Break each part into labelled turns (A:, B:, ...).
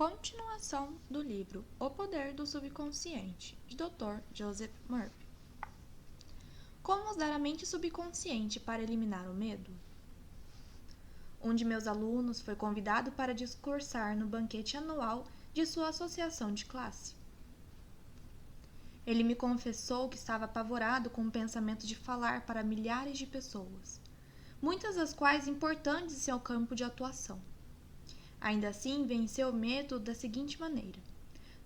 A: Continuação do livro O Poder do Subconsciente, de Dr. Joseph Murphy. Como usar a mente subconsciente para eliminar o medo? Um de meus alunos foi convidado para discursar no banquete anual de sua associação de classe. Ele me confessou que estava apavorado com o pensamento de falar para milhares de pessoas, muitas das quais importantes em seu campo de atuação. Ainda assim, venceu o medo da seguinte maneira.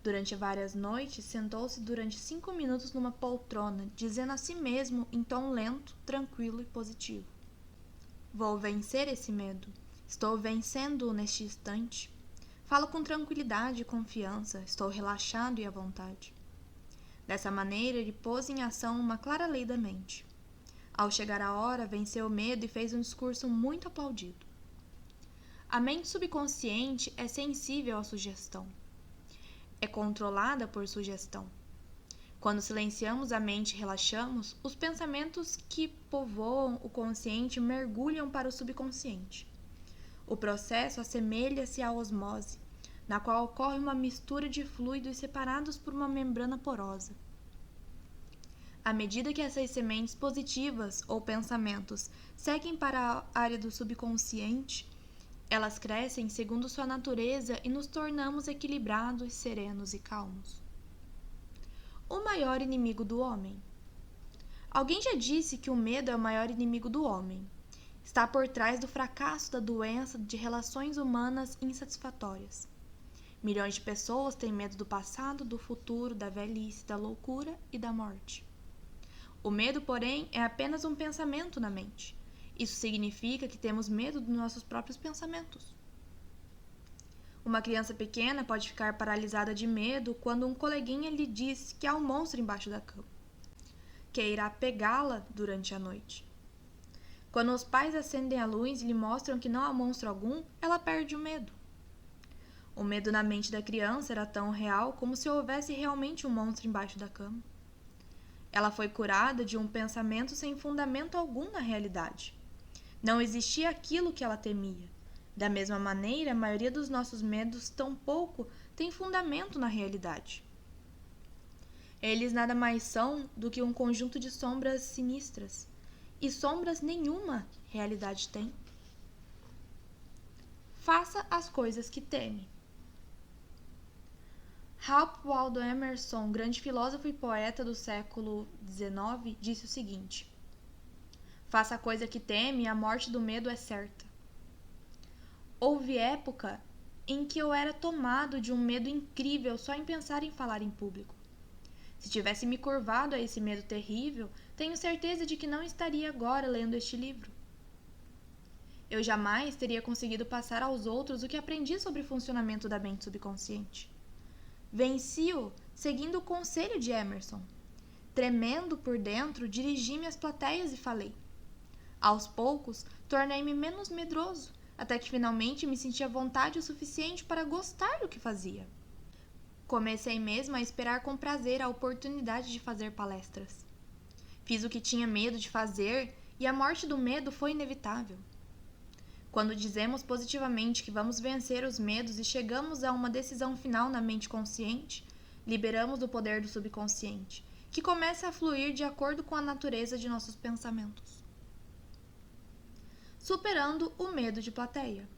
A: Durante várias noites, sentou-se durante 5 minutos numa poltrona, dizendo a si mesmo em tom lento, tranquilo e positivo: Vou vencer esse medo. Estou vencendo-o neste instante. Falo com tranquilidade e confiança. Estou relaxado e à vontade. Dessa maneira, ele pôs em ação uma clara lei da mente. Ao chegar a hora, venceu o medo e fez um discurso muito aplaudido. A mente subconsciente é sensível à sugestão. É controlada por sugestão. Quando silenciamos a mente e relaxamos, os pensamentos que povoam o consciente mergulham para o subconsciente. O processo assemelha-se à osmose, na qual ocorre uma mistura de fluidos separados por uma membrana porosa. À medida que essas sementes positivas ou pensamentos seguem para a área do subconsciente, elas crescem segundo sua natureza e nos tornamos equilibrados, serenos e calmos. O maior inimigo do homem. Alguém já disse que o medo é o maior inimigo do homem. Está por trás do fracasso da doença de relações humanas insatisfatórias. Milhões de pessoas têm medo do passado, do futuro, da velhice, da loucura e da morte. O medo, porém, é apenas um pensamento na mente. Isso significa que temos medo dos nossos próprios pensamentos. Uma criança pequena pode ficar paralisada de medo quando um coleguinha lhe diz que há um monstro embaixo da cama, que irá pegá-la durante a noite. Quando os pais acendem a luz e lhe mostram que não há monstro algum, ela perde o medo. O medo na mente da criança era tão real como se houvesse realmente um monstro embaixo da cama. Ela foi curada de um pensamento sem fundamento algum na realidade. Não existia aquilo que ela temia. Da mesma maneira, a maioria dos nossos medos tampouco tem fundamento na realidade. Eles nada mais são do que um conjunto de sombras sinistras. E sombras nenhuma realidade tem. Faça as coisas que teme. Ralph Waldo Emerson, grande filósofo e poeta do século XIX, disse o seguinte: Faça a coisa que teme e a morte do medo é certa. Houve época em que eu era tomado de um medo incrível só em pensar em falar em público. Se tivesse me curvado a esse medo terrível, tenho certeza de que não estaria agora lendo este livro. Eu jamais teria conseguido passar aos outros o que aprendi sobre o funcionamento da mente subconsciente. Venci-o seguindo o conselho de Emerson. Tremendo por dentro, dirigi-me às plateias e falei. Aos poucos, tornei-me menos medroso, até que finalmente me senti à vontade o suficiente para gostar do que fazia. Comecei mesmo a esperar com prazer a oportunidade de fazer palestras. Fiz o que tinha medo de fazer e a morte do medo foi inevitável. Quando dizemos positivamente que vamos vencer os medos e chegamos a uma decisão final na mente consciente, liberamos o poder do subconsciente, que começa a fluir de acordo com a natureza de nossos pensamentos. Superando o medo de plateia.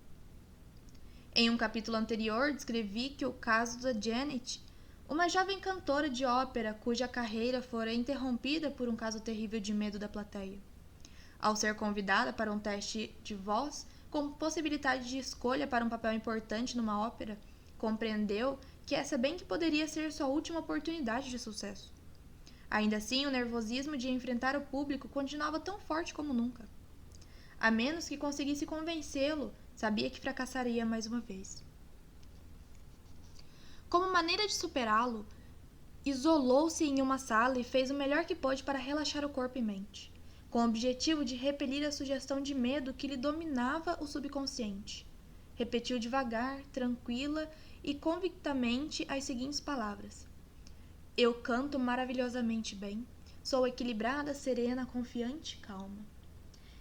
A: Em um capítulo anterior, descrevi que o caso da Janet, uma jovem cantora de ópera cuja carreira fora interrompida por um caso terrível de medo da plateia. Ao ser convidada para um teste de voz, com possibilidade de escolha para um papel importante numa ópera, compreendeu que essa bem que poderia ser sua última oportunidade de sucesso. Ainda assim, o nervosismo de enfrentar o público continuava tão forte como nunca. A menos que conseguisse convencê-lo, sabia que fracassaria mais uma vez. Como maneira de superá-lo, isolou-se em uma sala e fez o melhor que pôde para relaxar o corpo e mente, com o objetivo de repelir a sugestão de medo que lhe dominava o subconsciente. Repetiu devagar, tranquila e convictamente as seguintes palavras: Eu canto maravilhosamente bem, sou equilibrada, serena, confiante, calma.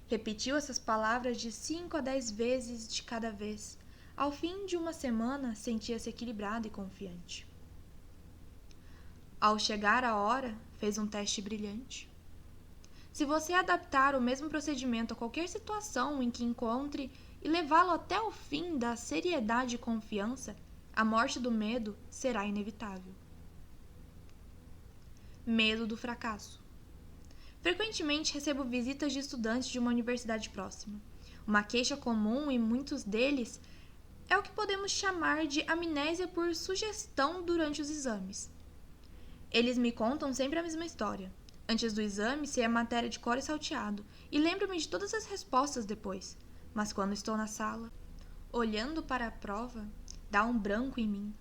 A: Repetiu essas palavras de 5 a 10 vezes de cada vez, Ao fim de uma semana, sentia-se equilibrado e confiante. Ao chegar a hora, fez um teste brilhante. Se você adaptar o mesmo procedimento a qualquer situação em que encontre e levá-lo até o fim da seriedade e confiança, a morte do medo será inevitável. Medo do fracasso. Frequentemente recebo visitas de estudantes de uma universidade próxima. Uma queixa comum em muitos deles é o que podemos chamar de amnésia por sugestão durante os exames. Eles me contam sempre a mesma história. Antes do exame, sei a matéria de cor e salteado, e lembro-me de todas as respostas depois. Mas quando estou na sala, olhando para a prova, dá um branco em mim.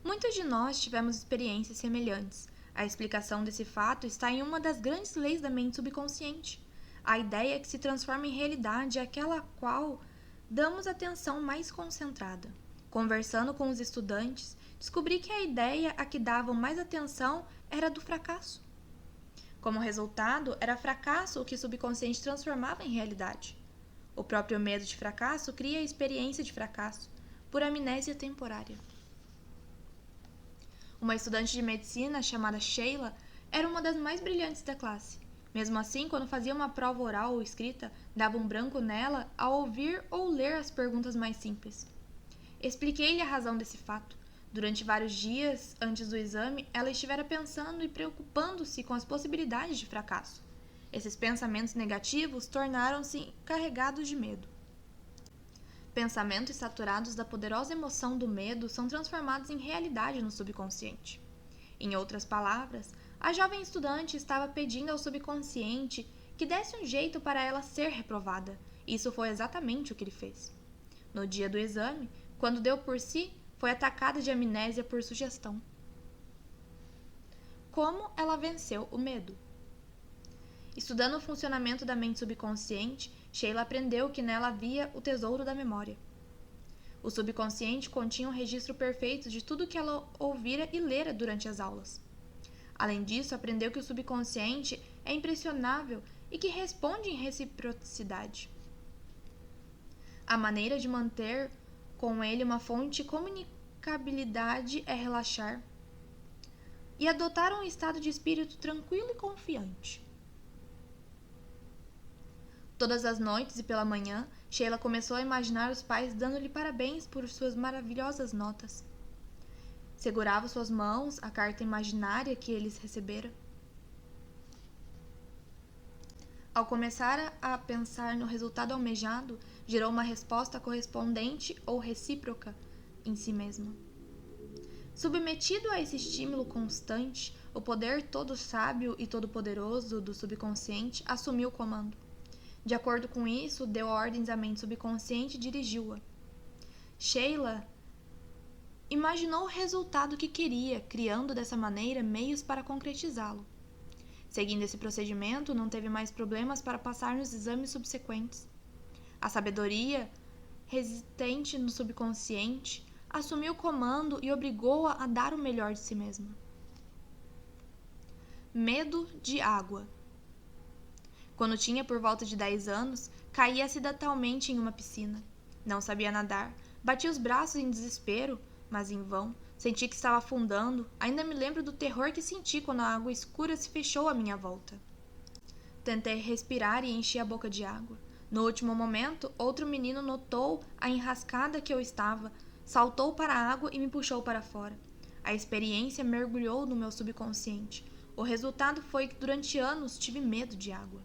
A: Muitos de nós tivemos experiências semelhantes. A explicação desse fato está em uma das grandes leis da mente subconsciente. A ideia que se transforma em realidade é aquela a qual damos atenção mais concentrada. Conversando com os estudantes, descobri que a ideia a que davam mais atenção era do fracasso. Como resultado, era fracasso o que o subconsciente transformava em realidade. O próprio medo de fracasso cria a experiência de fracasso, por amnésia temporária. Uma estudante de medicina chamada Sheila era uma das mais brilhantes da classe. Mesmo assim, quando fazia uma prova oral ou escrita, dava um branco nela ao ouvir ou ler as perguntas mais simples. Expliquei-lhe a razão desse fato. Durante vários dias antes do exame, ela estivera pensando e preocupando-se com as possibilidades de fracasso. Esses pensamentos negativos tornaram-se carregados de medo. Pensamentos saturados da poderosa emoção do medo são transformados em realidade no subconsciente. Em outras palavras, a jovem estudante estava pedindo ao subconsciente que desse um jeito para ela ser reprovada. Isso foi exatamente o que ele fez. No dia do exame, quando deu por si, foi atacada de amnésia por sugestão. Como ela venceu o medo? Estudando o funcionamento da mente subconsciente, Sheila aprendeu que nela havia o tesouro da memória. O subconsciente continha um registro perfeito de tudo que ela ouvira e lera durante as aulas. Além disso, aprendeu que o subconsciente é impressionável e que responde em reciprocidade. A maneira de manter com ele uma fonte de comunicabilidade é relaxar e adotar um estado de espírito tranquilo e confiante. Todas as noites e pela manhã, Sheila começou a imaginar os pais dando-lhe parabéns por suas maravilhosas notas. Segurava suas mãos a carta imaginária que eles receberam. Ao começar a pensar no resultado almejado, gerou uma resposta correspondente ou recíproca em si mesma. Submetido a esse estímulo constante, o poder todo sábio e todo-poderoso do subconsciente assumiu o comando. De acordo com isso, deu ordens à mente subconsciente e dirigiu-a. Sheila imaginou o resultado que queria, criando dessa maneira meios para concretizá-lo. Seguindo esse procedimento, não teve mais problemas para passar nos exames subsequentes. A sabedoria residente no subconsciente assumiu o comando e obrigou-a a dar o melhor de si mesma. Medo de água. Quando tinha por volta de 10 anos, caí acidentalmente em uma piscina. Não sabia nadar, bati os braços em desespero, mas em vão. Senti que estava afundando. Ainda me lembro do terror que senti quando a água escura se fechou à minha volta. Tentei respirar e enchi a boca de água. No último momento, outro menino notou a enrascada que eu estava, saltou para a água e me puxou para fora. A experiência mergulhou no meu subconsciente. O resultado foi que durante anos tive medo de água.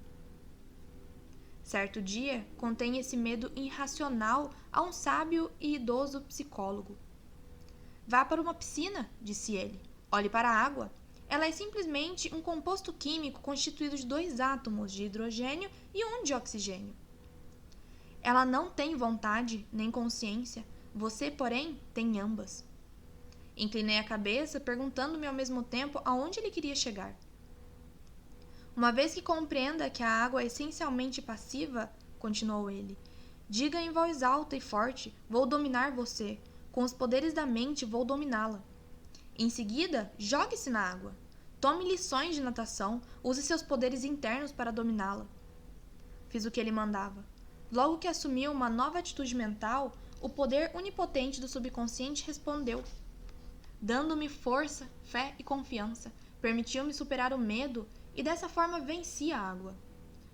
A: Certo dia, contei esse medo irracional a um sábio e idoso psicólogo. Vá para uma piscina, disse ele. Olhe para a água. Ela é simplesmente um composto químico constituído de 2 átomos de hidrogênio e 1 de oxigênio. Ela não tem vontade nem consciência. Você, porém, tem ambas. Inclinei a cabeça, perguntando-me ao mesmo tempo aonde ele queria chegar. Uma vez que compreenda que a água é essencialmente passiva, continuou ele, diga em voz alta e forte, vou dominar você. Com os poderes da mente, vou dominá-la. Em seguida, jogue-se na água. Tome lições de natação, use seus poderes internos para dominá-la. Fiz o que ele mandava. Logo que assumiu uma nova atitude mental, o poder onipotente do subconsciente respondeu, dando-me força, fé e confiança, permitiu-me superar o medo e dessa forma venci a água.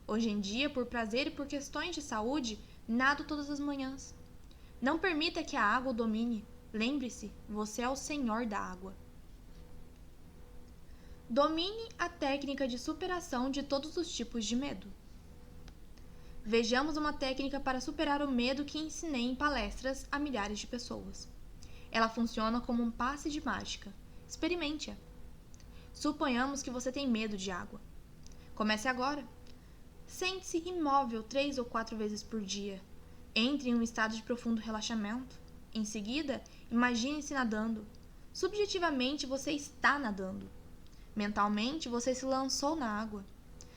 A: Hoje em dia, por prazer e por questões de saúde, nado todas as manhãs. Não permita que a água o domine. Lembre-se, você é o senhor da água. Domine a técnica de superação de todos os tipos de medo. Vejamos uma técnica para superar o medo que ensinei em palestras a milhares de pessoas. Ela funciona como um passe de mágica. Experimente-a. Suponhamos que você tem medo de água. Comece agora. Sente-se imóvel 3 ou 4 vezes por dia. Entre em um estado de profundo relaxamento. Em seguida, imagine-se nadando. Subjetivamente, você está nadando. Mentalmente, você se lançou na água.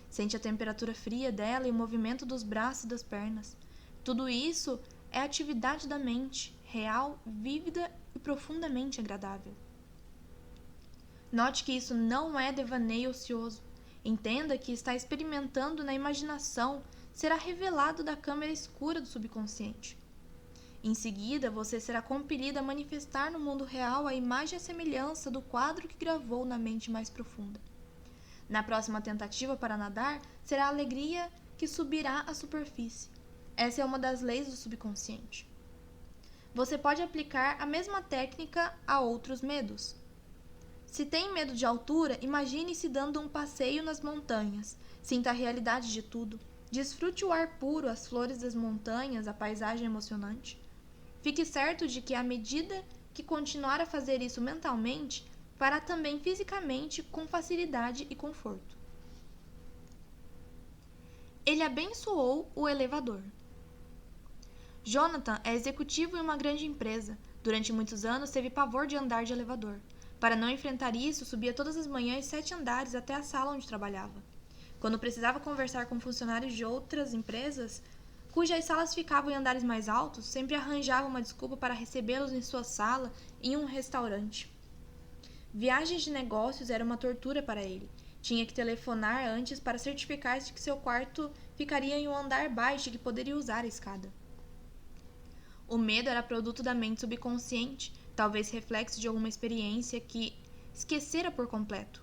A: Sente a temperatura fria dela e o movimento dos braços e das pernas. Tudo isso é atividade da mente, real, vívida e profundamente agradável. Note que isso não é devaneio ocioso. Entenda que está experimentando na imaginação será revelado da câmara escura do subconsciente. Em seguida, você será compelido a manifestar no mundo real a imagem e a semelhança do quadro que gravou na mente mais profunda. Na próxima tentativa para nadar, será a alegria que subirá à superfície. Essa é uma das leis do subconsciente. Você pode aplicar a mesma técnica a outros medos. Se tem medo de altura, imagine-se dando um passeio nas montanhas. Sinta a realidade de tudo. Desfrute o ar puro, as flores das montanhas, a paisagem emocionante. Fique certo de que, à medida que continuar a fazer isso mentalmente, fará também fisicamente com facilidade e conforto. Ele abençoou o elevador. Jonathan é executivo em uma grande empresa. Durante muitos anos teve pavor de andar de elevador. Para não enfrentar isso, subia todas as manhãs 7 andares até a sala onde trabalhava. Quando precisava conversar com funcionários de outras empresas, cujas salas ficavam em andares mais altos, sempre arranjava uma desculpa para recebê-los em sua sala em um restaurante. Viagens de negócios era uma tortura para ele. Tinha que telefonar antes para certificar-se que seu quarto ficaria em um andar baixo e que poderia usar a escada. O medo era produto da mente subconsciente, talvez reflexo de alguma experiência que esquecera por completo.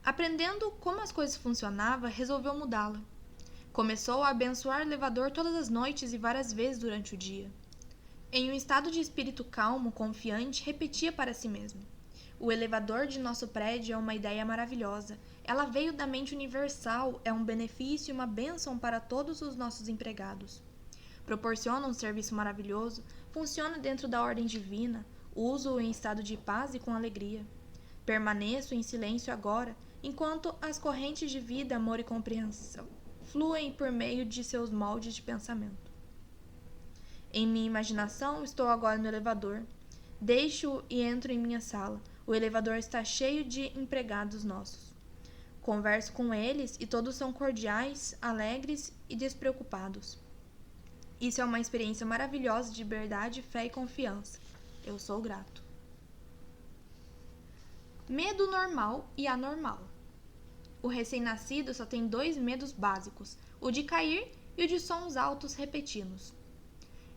A: Aprendendo como as coisas funcionavam, resolveu mudá-la. Começou a abençoar o elevador todas as noites e várias vezes durante o dia. Em um estado de espírito calmo, confiante, repetia para si mesmo: o elevador de nosso prédio é uma ideia maravilhosa. Ela veio da mente universal, é um benefício e uma bênção para todos os nossos empregados. Proporciona um serviço maravilhoso, funciona dentro da ordem divina, uso-o em estado de paz e com alegria. Permaneço em silêncio agora, enquanto as correntes de vida, amor e compreensão fluem por meio de seus moldes de pensamento. Em minha imaginação, estou agora no elevador. Deixo-o e entro em minha sala. O elevador está cheio de empregados nossos. Converso com eles e todos são cordiais, alegres e despreocupados. Isso é uma experiência maravilhosa de liberdade, fé e confiança. Eu sou grato. Medo normal e anormal. O recém-nascido só tem 2 medos básicos, o de cair e o de sons altos repetidos.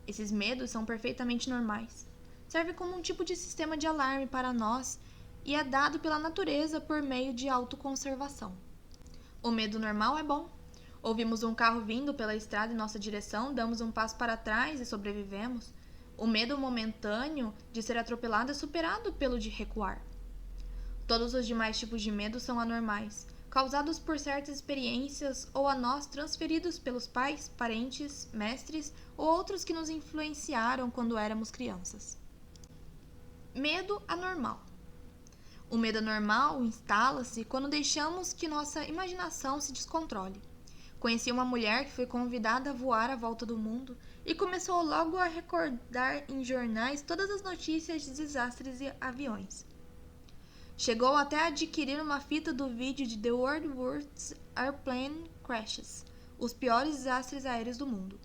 A: Esses medos são perfeitamente normais. Serve como um tipo de sistema de alarme para nós e é dado pela natureza por meio de autoconservação. O medo normal é bom. Ouvimos um carro vindo pela estrada em nossa direção, damos um passo para trás e sobrevivemos. O medo momentâneo de ser atropelado é superado pelo de recuar. Todos os demais tipos de medo são anormais, causados por certas experiências ou a nós transferidos pelos pais, parentes, mestres ou outros que nos influenciaram quando éramos crianças. Medo anormal. O medo anormal instala-se quando deixamos que nossa imaginação se descontrole. Conheci uma mulher que foi convidada a voar à volta do mundo e começou logo a recordar em jornais todas as notícias de desastres e aviões. Chegou até a adquirir uma fita do vídeo de The World's Worst Airplane Crashes, os piores desastres aéreos do mundo.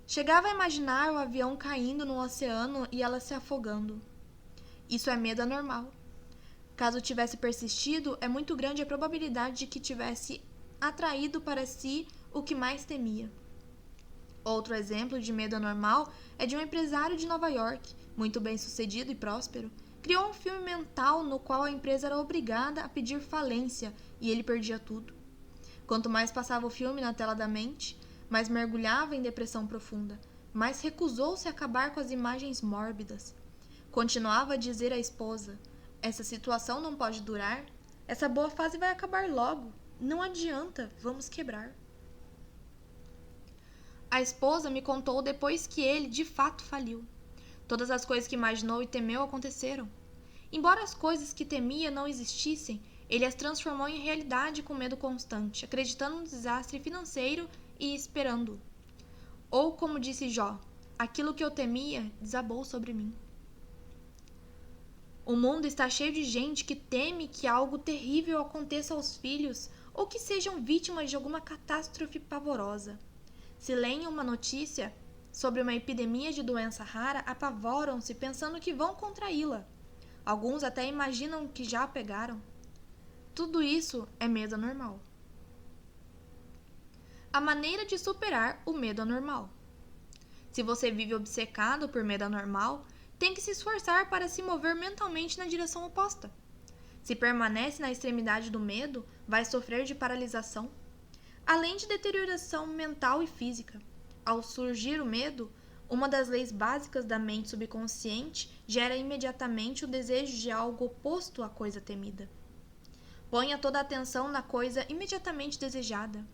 A: Chegava a imaginar o avião caindo no oceano e ela se afogando. Isso é medo anormal. Caso tivesse persistido, é muito grande a probabilidade de que tivesse atraído para si o que mais temia. Outro exemplo de medo anormal é de um empresário de Nova York, muito bem-sucedido e próspero. Criou um filme mental no qual a empresa era obrigada a pedir falência e ele perdia tudo. Quanto mais passava o filme na tela da mente, mais mergulhava em depressão profunda, mais recusou-se a acabar com as imagens mórbidas. Continuava a dizer à esposa: essa situação não pode durar, essa boa fase vai acabar logo, não adianta, vamos quebrar. A esposa me contou depois que ele, de fato, faliu. Todas as coisas que imaginou e temeu aconteceram. Embora as coisas que temia não existissem, ele as transformou em realidade com medo constante, acreditando no desastre financeiro e esperando-o. Ou, como disse Jó, aquilo que eu temia desabou sobre mim. O mundo está cheio de gente que teme que algo terrível aconteça aos filhos ou que sejam vítimas de alguma catástrofe pavorosa. Se leem uma notícia sobre uma epidemia de doença rara, apavoram-se pensando que vão contraí-la. Alguns até imaginam que já a pegaram. Tudo isso é medo anormal. A maneira de superar o medo anormal. Se você vive obcecado por medo anormal, tem que se esforçar para se mover mentalmente na direção oposta. Se permanece na extremidade do medo, vai sofrer de paralisação, além de deterioração mental e física. Ao surgir o medo, uma das leis básicas da mente subconsciente gera imediatamente o desejo de algo oposto à coisa temida. Ponha toda a atenção na coisa imediatamente desejada.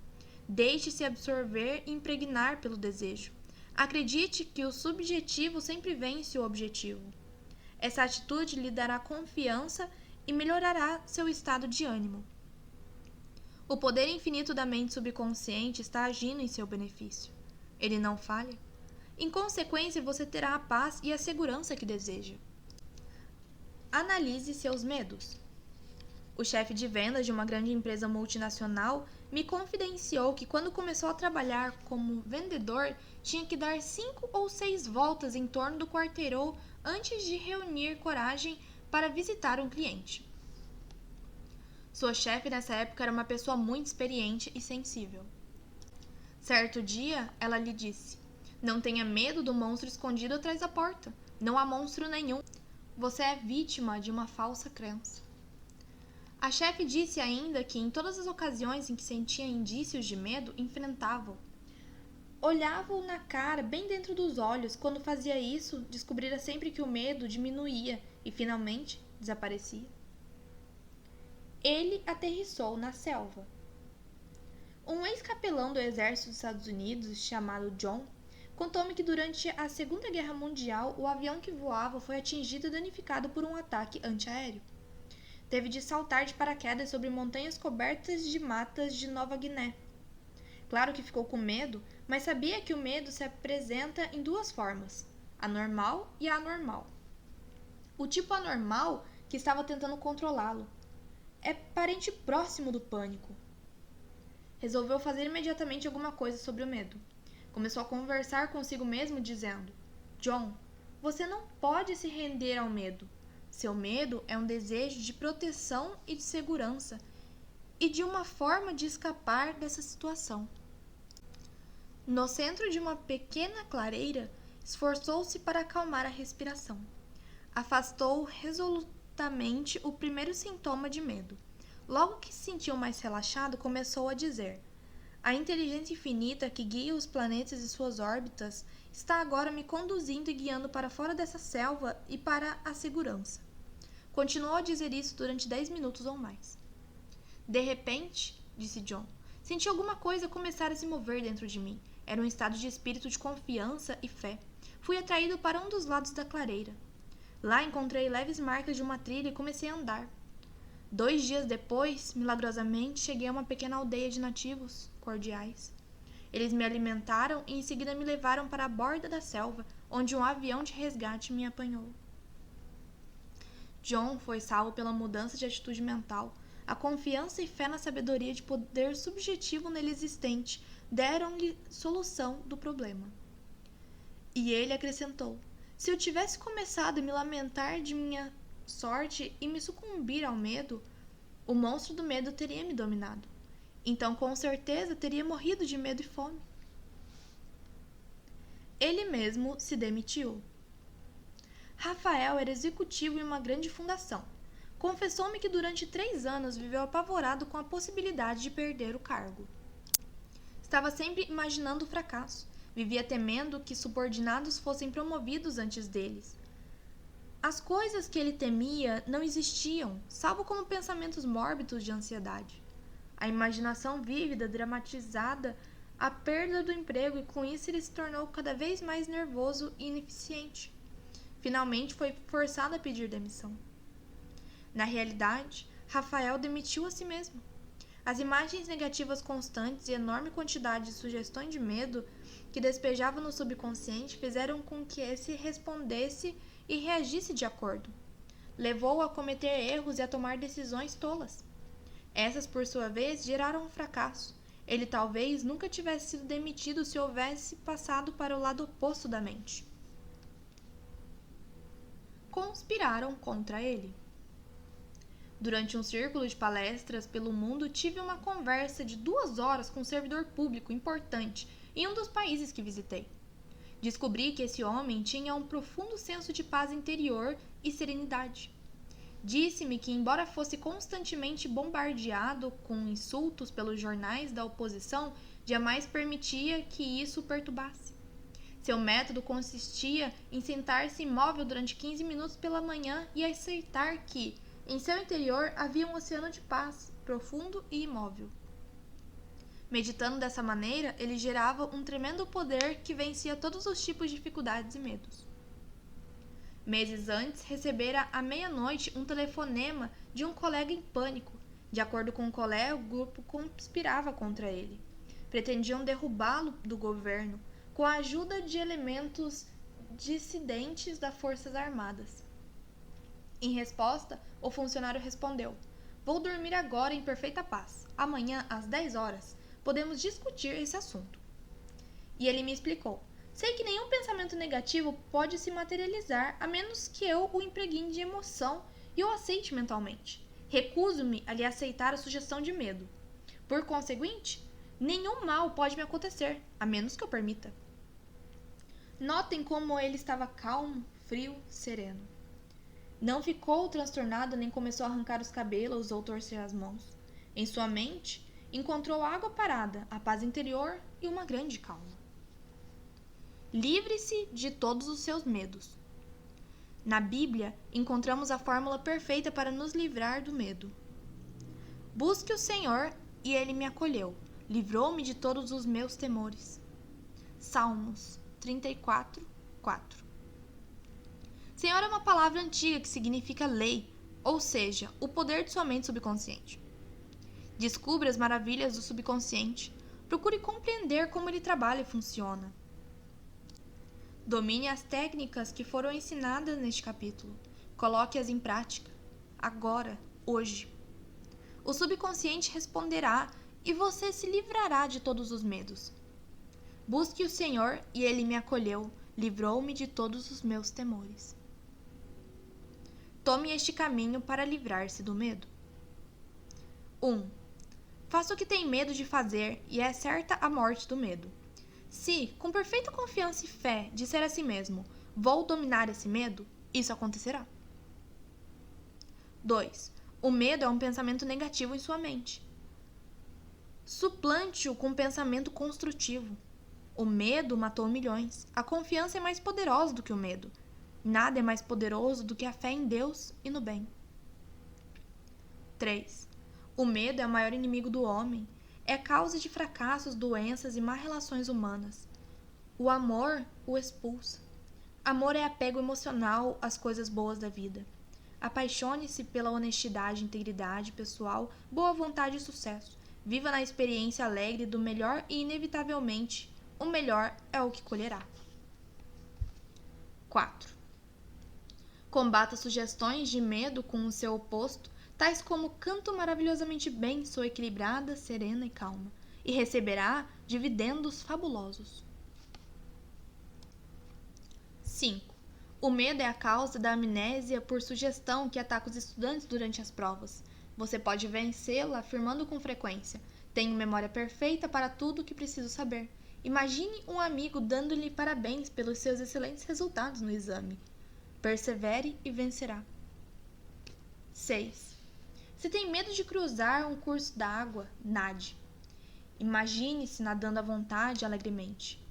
A: Deixe-se absorver e impregnar pelo desejo. Acredite que o subjetivo sempre vence o objetivo. Essa atitude lhe dará confiança e melhorará seu estado de ânimo. O poder infinito da mente subconsciente está agindo em seu benefício. Ele não falha. Em consequência, você terá a paz e a segurança que deseja. Analise seus medos. O chefe de vendas de uma grande empresa multinacional me confidenciou que quando começou a trabalhar como vendedor, tinha que dar 5 ou 6 voltas em torno do quarteirão antes de reunir coragem para visitar um cliente. Sua chefe nessa época era uma pessoa muito experiente e sensível. Certo dia, ela lhe disse: não tenha medo do monstro escondido atrás da porta. Não há monstro nenhum. Você é vítima de uma falsa crença. A chefe disse ainda que em todas as ocasiões em que sentia indícios de medo, enfrentava-o. Olhava-o na cara, bem dentro dos olhos. Quando fazia isso, descobrira sempre que o medo diminuía e, finalmente, desaparecia. Ele aterrissou na selva. Um ex-capelão do exército dos Estados Unidos, chamado John, contou-me que durante a Segunda Guerra Mundial, o avião que voava foi atingido e danificado por um ataque antiaéreo. Teve de saltar de paraquedas sobre montanhas cobertas de matas de Nova Guiné. Claro que ficou com medo, mas sabia que o medo se apresenta em duas formas, a normal e a anormal. O tipo anormal, que estava tentando controlá-lo, é parente próximo do pânico. Resolveu fazer imediatamente alguma coisa sobre o medo. Começou a conversar consigo mesmo, dizendo: John, você não pode se render ao medo. Seu medo é um desejo de proteção e de segurança, e de uma forma de escapar dessa situação. No centro de uma pequena clareira, esforçou-se para acalmar a respiração. Afastou resolutamente o primeiro sintoma de medo. Logo que se sentiu mais relaxado, começou a dizer: a inteligência infinita que guia os planetas e suas órbitas está agora me conduzindo e guiando para fora dessa selva e para a segurança. Continuou a dizer isso durante 10 minutos ou mais. De repente, disse John, senti alguma coisa começar a se mover dentro de mim. Era um estado de espírito de confiança e fé. Fui atraído para um dos lados da clareira. Lá encontrei leves marcas de uma trilha e comecei a andar. 2 dias depois, milagrosamente, cheguei a uma pequena aldeia de nativos cordiais. Eles me alimentaram e em seguida me levaram para a borda da selva, onde um avião de resgate me apanhou. John foi salvo pela mudança de atitude mental. A confiança e fé na sabedoria de poder subjetivo nele existente deram-lhe solução do problema. E ele acrescentou: se eu tivesse começado a me lamentar de minha sorte e me sucumbir ao medo, o monstro do medo teria me dominado. Então, com certeza, teria morrido de medo e fome. Ele mesmo se demitiu. Rafael era executivo em uma grande fundação. Confessou-me que durante 3 anos viveu apavorado com a possibilidade de perder o cargo. Estava sempre imaginando o fracasso. Vivia temendo que subordinados fossem promovidos antes deles. As coisas que ele temia não existiam, salvo como pensamentos mórbidos de ansiedade. A imaginação vívida dramatizada a perda do emprego e com isso ele se tornou cada vez mais nervoso e ineficiente. Finalmente foi forçado a pedir demissão. Na realidade, Rafael demitiu a si mesmo. As imagens negativas constantes e enorme quantidade de sugestões de medo que despejava no subconsciente fizeram com que esse respondesse e reagisse de acordo. Levou-o a cometer erros e a tomar decisões tolas. Essas, por sua vez, geraram um fracasso. Ele talvez nunca tivesse sido demitido se houvesse passado para o lado oposto da mente. Conspiraram contra ele. Durante um círculo de palestras pelo mundo, tive uma conversa de 2 horas com um servidor público importante em um dos países que visitei. Descobri que esse homem tinha um profundo senso de paz interior e serenidade. Disse-me que, embora fosse constantemente bombardeado com insultos pelos jornais da oposição, jamais permitia que isso o perturbasse. Seu método consistia em sentar-se imóvel durante 15 minutos pela manhã e aceitar que, em seu interior, havia um oceano de paz, profundo e imóvel. Meditando dessa maneira, ele gerava um tremendo poder que vencia todos os tipos de dificuldades e medos. Meses antes, recebera à meia-noite um telefonema de um colega em pânico. De acordo com o colega, o grupo conspirava contra ele. Pretendiam derrubá-lo do governo, com a ajuda de elementos dissidentes das Forças Armadas. Em resposta, o funcionário respondeu: "Vou dormir agora em perfeita paz. Amanhã, às 10 horas, podemos discutir esse assunto." E ele me explicou: "Sei que nenhum pensamento negativo pode se materializar a menos que eu o impregne de emoção e o aceite mentalmente. Recuso-me a lhe aceitar a sugestão de medo. Por conseguinte, nenhum mal pode me acontecer, a menos que eu permita." Notem como ele estava calmo, frio, sereno. Não ficou transtornado nem começou a arrancar os cabelos ou torcer as mãos. Em sua mente, encontrou água parada, a paz interior e uma grande calma. Livre-se de todos os seus medos. Na Bíblia, encontramos a fórmula perfeita para nos livrar do medo. Busque o Senhor e Ele me acolheu, livrou-me de todos os meus temores. Salmos 34, 4. Senhor é uma palavra antiga que significa lei, ou seja, o poder de sua mente subconsciente. Descubra as maravilhas do subconsciente. Procure compreender como ele trabalha e funciona. Domine as técnicas que foram ensinadas neste capítulo. Coloque-as em prática. Agora, hoje. O subconsciente responderá e você se livrará de todos os medos. Busque o Senhor e Ele me acolheu, livrou-me de todos os meus temores. Tome este caminho para livrar-se do medo. 1. Faça o que tem medo de fazer e é certa a morte do medo. Se, com perfeita confiança e fé, disser a si mesmo: "Vou dominar esse medo", isso acontecerá. 2. O medo é um pensamento negativo em sua mente. Suplante-o com um pensamento construtivo. O medo matou milhões. A confiança é mais poderosa do que o medo. Nada é mais poderoso do que a fé em Deus e no bem. 3. O medo é o maior inimigo do homem. É causa de fracassos, doenças e má relações humanas. O amor o expulsa. Amor é apego emocional às coisas boas da vida. Apaixone-se pela honestidade, integridade pessoal, boa vontade e sucesso. Viva na experiência alegre do melhor e, inevitavelmente, o melhor é o que colherá. 4. Combata sugestões de medo com o seu oposto, tais como "canto maravilhosamente bem, sou equilibrada, serena e calma", e receberá dividendos fabulosos. 5. O medo é a causa da amnésia por sugestão que ataca os estudantes durante as provas. Você pode vencê-la afirmando com frequência: "Tenho memória perfeita para tudo o que preciso saber", Imagine um amigo dando-lhe parabéns pelos seus excelentes resultados no exame. Persevere e vencerá. 6. Se tem medo de cruzar um curso d'água, nade. Imagine-se nadando à vontade alegremente.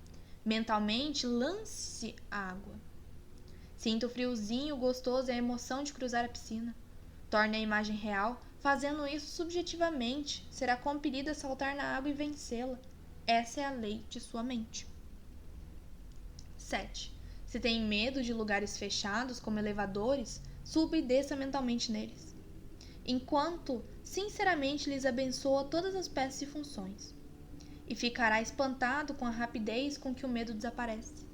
A: Mentalmente, lance-se à água. Sinta o friozinho gostoso e a emoção de cruzar a piscina. Torne a imagem real. Fazendo isso subjetivamente, será compelido a saltar na água e vencê-la. Essa é a lei de sua mente. 7. Se tem medo de lugares fechados, como elevadores, suba e desça mentalmente neles, enquanto sinceramente lhes abençoa todas as peças e funções, e ficará espantado com a rapidez com que o medo desaparece.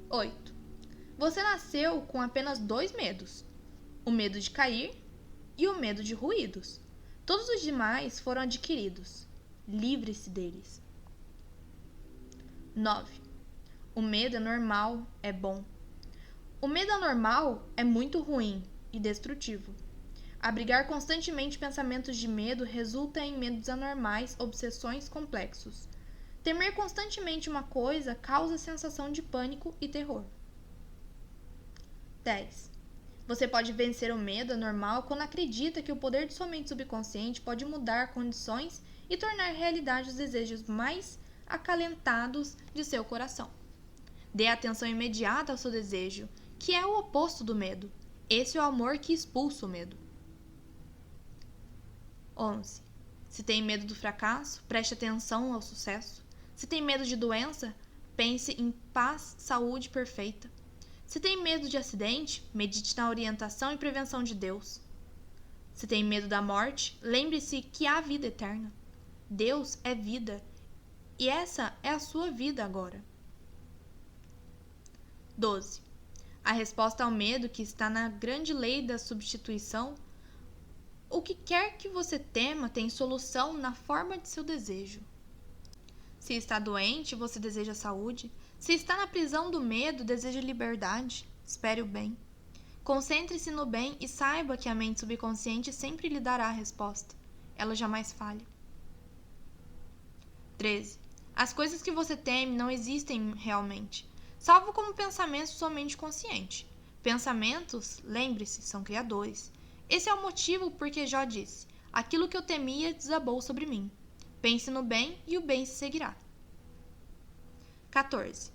A: 8. Você nasceu com apenas 2 medos: o medo de cair e o medo de ruídos. Todos os demais foram adquiridos. Livre-se deles. 9. O medo é normal, é bom. O medo anormal é muito ruim e destrutivo. Abrigar constantemente pensamentos de medo resulta em medos anormais, obsessões complexos. Temer constantemente uma coisa causa sensação de pânico e terror. 10. Você pode vencer o medo anormal quando acredita que o poder de sua mente subconsciente pode mudar condições e tornar realidade os desejos mais acalentados de seu coração. Dê atenção imediata ao seu desejo, que é o oposto do medo. Esse é o amor que expulsa o medo. 11. Se tem medo do fracasso, preste atenção ao sucesso. Se tem medo de doença, pense em paz, saúde perfeita. Se tem medo de acidente, medite na orientação e prevenção de Deus. Se tem medo da morte, lembre-se que há vida eterna. Deus é vida, e essa é a sua vida agora. 12. A resposta ao medo que está na grande lei da substituição. O que quer que você tema tem solução na forma de seu desejo. Se está doente, você deseja saúde. Se está na prisão do medo, deseja liberdade. Espere o bem. Concentre-se no bem e saiba que a mente subconsciente sempre lhe dará a resposta. Ela jamais falha. 13. As coisas que você teme não existem realmente, salvo como pensamentos de sua mente consciente. Pensamentos, lembre-se, são criadores. Esse é o motivo por que Jó disse: aquilo que eu temia desabou sobre mim. Pense no bem e o bem se seguirá. 14.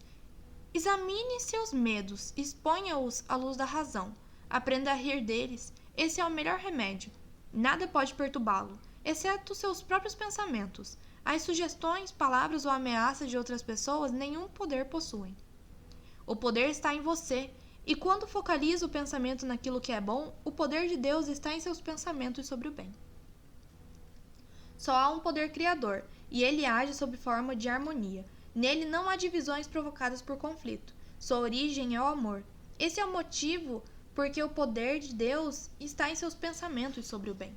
A: Examine seus medos, exponha-os à luz da razão. Aprenda a rir deles. Esse é o melhor remédio. Nada pode perturbá-lo, exceto seus próprios pensamentos. As sugestões, palavras ou ameaças de outras pessoas nenhum poder possuem. O poder está em você, e quando focaliza o pensamento naquilo que é bom, o poder de Deus está em seus pensamentos sobre o bem. Só há um poder criador, e ele age sob forma de harmonia. Nele não há divisões provocadas por conflito. Sua origem é o amor. Esse é o motivo porque o poder de Deus está em seus pensamentos sobre o bem.